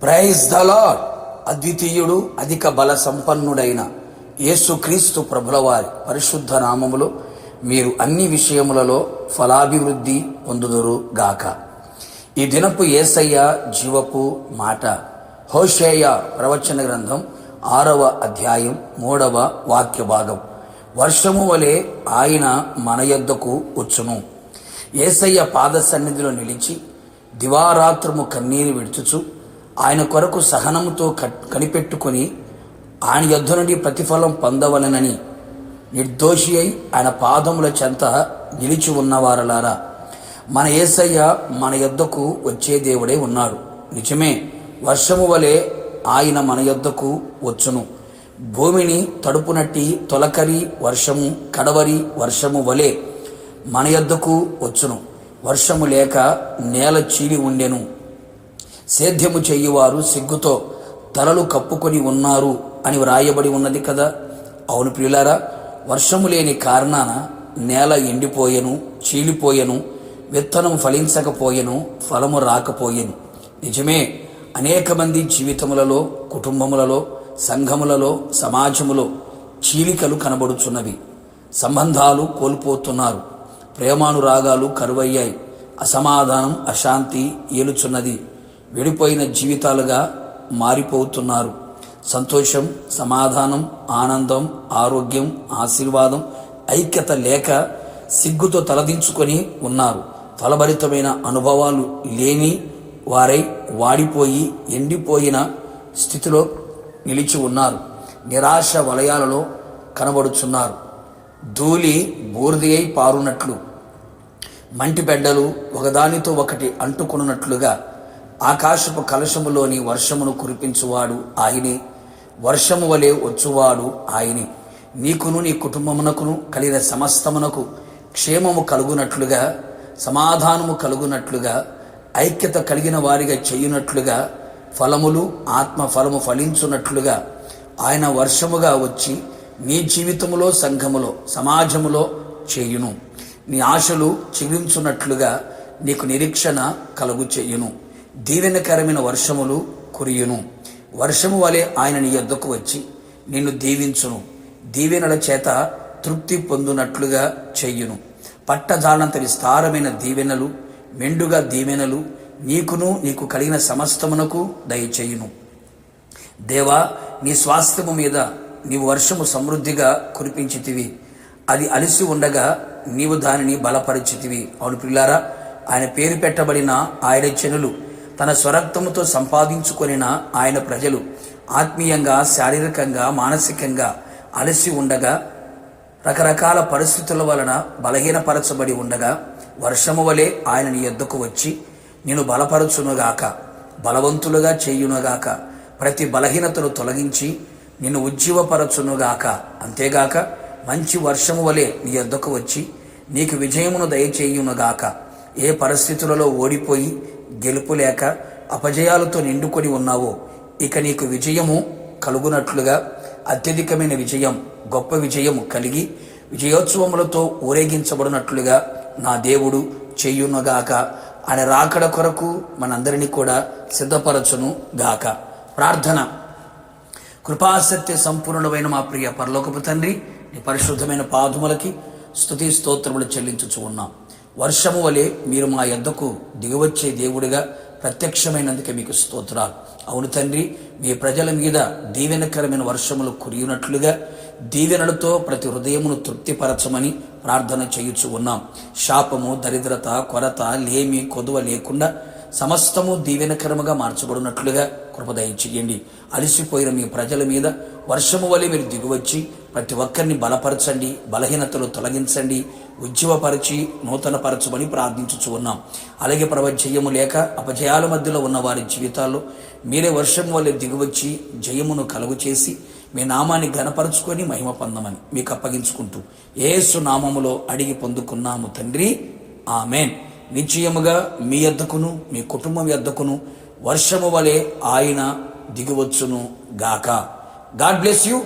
Praise the lord. అద్వితీయుడు అధిక బల సంపన్నుడైన యేసుక్రీస్తు ప్రభులవారి పరిశుద్ధ నామములో మీరు అన్ని విషయములలో ఫలాభివృద్ధి పొందుదురు గాక. ఈ దినపు యేసయ్య జీవపు మాట హోషేయ ప్రవచన గ్రంథం 6వ అధ్యాయం 3వ వాక్య భాగం. వర్షము వలె ఆయన మన యొద్దకు వచ్చును. యేసయ్య పాద సన్నిధిలో నిలిచి దివారాత్రము కన్నీరు విడుచుచు ఆయన కొరకు సహనముతో కనిపెట్టుకొని ఆయన యొద్ద నుండి ప్రతిఫలం పొందవలెనని నిర్దోషి అయి ఆయన పాదముల చెంత నిలిచి ఉన్నవారలారా, మన యేసయ్య మన యొద్దకు వచ్చే దేవుడే ఉన్నాడు. నిజమే, వర్షము వలె ఆయన మన యొద్దకు వచ్చును. భూమిని తడుపునట్టి తొలకరి వర్షము, కడవరి వర్షము వలె మన యొద్దకు వచ్చును. వర్షము లేక నేల చీలి ఉండెను. సేద్యము చేయువారు సిగ్గుతో తలలు కప్పుకొని ఉన్నారు అని వ్రాయబడి ఉన్నది కదా. అవును ప్రియులారా, వర్షము లేని కారణాన నేల ఎండిపోయెను, చీలిపోయెను, విత్తనం ఫలించకపోయెను, ఫలము రాకపోయెను. నిజమే, అనేక మంది జీవితములలో, కుటుంబములలో, సంఘములలో, సమాజములో చీలికలు కనబడుచున్నవి. సంబంధాలు కోల్పోతున్నారు. ప్రేమానురాగాలు కరువయ్యాయి. అసమాధానం, అశాంతి ఏలుచున్నది. విడిపోయిన జీవితాలుగా మారిపోతున్నారు. సంతోషం, సమాధానం, ఆనందం, ఆరోగ్యం, ఆశీర్వాదం, ఐక్యత లేక సిగ్గుతో తలదించుకొని ఉన్నారు. ఫలభరితమైన అనుభవాలు లేని వారై వాడిపోయి ఎండిపోయిన స్థితిలో నిలిచి ఉన్నారు. నిరాశ వలయాలలో కనబడుచున్నారు. ధూళి బూర్ది అయి పారునట్లు, మంటి బెడ్డలు ఒకదానితో ఒకటి అంటుకున్నట్లుగా ఆకాశపు కలశములోని వర్షమును కురిపించువాడు ఆయనే. వర్షము వలె వచ్చువాడు ఆయనే. నీకును నీ కుటుంబమునకును కలిగిన సమస్తమునకు క్షేమము కలుగునట్లుగా, సమాధానము కలుగునట్లుగా, ఐక్యత కలిగిన వారిగా చేయునట్లుగా, ఫలములు ఆత్మ ఫలము ఫలించున్నట్లుగా ఆయన వర్షముగా వచ్చి నీ జీవితములో, సంఘములో, సమాజములో చేయును. నీ ఆశలు చిగురించున్నట్లుగా నీకు నిరీక్షణ కలుగు చేయును. దీవెనకరమైన వర్షములు కురియును. వర్షము వలె ఆయన నీ యొద్దకు వచ్చి నిన్ను దీవించును. దీవెనల చేత తృప్తి పొందునట్లుగా చెయ్యును. పట్టజాలంత విస్తారమైన దీవెనలు, మెండుగా దీవెనలు నీకును నీకు కలిగిన సమస్తమునకు దయచేయును. దేవా, నీ స్వాస్థ్యము మీద నీవు వర్షము సమృద్ధిగా కురిపించితివి. అది అలిసి ఉండగా నీవు దానిని బలపరిచితివి. అవును ప్రియులారా, ఆయన పేరు పెట్టబడిన ఆయన జనులు, తన స్వరక్తముతో సంపాదించుకొనిన ఆయన ప్రజలు ఆత్మీయంగా, శారీరకంగా, మానసికంగా అలసి ఉండగా, రకరకాల పరిస్థితుల వలన బలహీనపరచబడి ఉండగా, వర్షము వలె ఆయన నీ యొద్దకు వచ్చి నిన్ను బలపరచునుగాక, బలవంతులుగా చేయునుగాక, ప్రతి బలహీనతను తొలగించి నిన్ను ఉజ్జీవపరచునుగాక. అంతేగాక మంచి వర్షము వలె నీ యొద్దకు వచ్చి నీకు విజయమును దయచేయునుగాక. ఏ పరిస్థితులలో ఓడిపోయి గెలుపు లేక అపజయాలతో నిండుకొని ఉన్నావో, ఇక నీకు విజయము కలుగునట్లుగా, అత్యధికమైన విజయం, గొప్ప విజయము కలిగి విజయోత్సవములతో ఊరేగించబడినట్లుగా నా దేవుడు చెయ్యునుగాక. ఆయన రాకడ కొరకు మనందరినీ కూడా సిద్ధపరచును గాక. ప్రార్థన. కృపాసత్య సంపూర్ణమైన మా ప్రియ పరలోకపు తండ్రి, నీ పరిశుద్ధమైన పాదములకి స్తుతి స్తోత్రములు చెల్లించుచు ఉన్నాం. వర్షము వలె మీరు మా యొద్దకు దిగవచ్చే దేవుడిగా ప్రత్యక్షమైనందుకే మీకు స్తోత్రాలు. అవును తండ్రి, మీ ప్రజల మీద దీవెనకరమైన వర్షములు కురియునట్లుగా దీవెనలతో ప్రతి హృదయమును తృప్తిపరచమని ప్రార్థన చేయుచు ఉన్నాం. శాపము, దరిద్రత, కొరత, లేమి, కొదువ లేకుండా సమస్తము దీవెనకరముగా మార్చబడినట్లుగా కృపదయ చేయండి. అలసిపోయిన మీ ప్రజల మీద వర్షము వలె మీరు దిగువచ్చి ప్రతి ఒక్కరిని బలపరచండి, బలహీనతలు తొలగించండి, ఉజ్జీవపరిచి నూతనపరచమని ప్రార్థించుచు ఉన్నాం. అలాగే జయము లేక అపజయాల మధ్యలో ఉన్న వారి జీవితాల్లో మీరే వర్షం వలె దిగువచ్చి జయమును కలుగు చేసి మీ నామాన్ని ఘనపరచుకొని మహిమ పొందమని మీకు అప్పగించుకుంటూ యేసు నామములో అడిగి పొందుకున్నాము తండ్రి, ఆమెన్. నిశ్చయముగా మీ యొద్దకును మీ కుటుంబం యొద్దకును వర్షము వలె ఆయన దిగువచ్చును గాక. God bless you.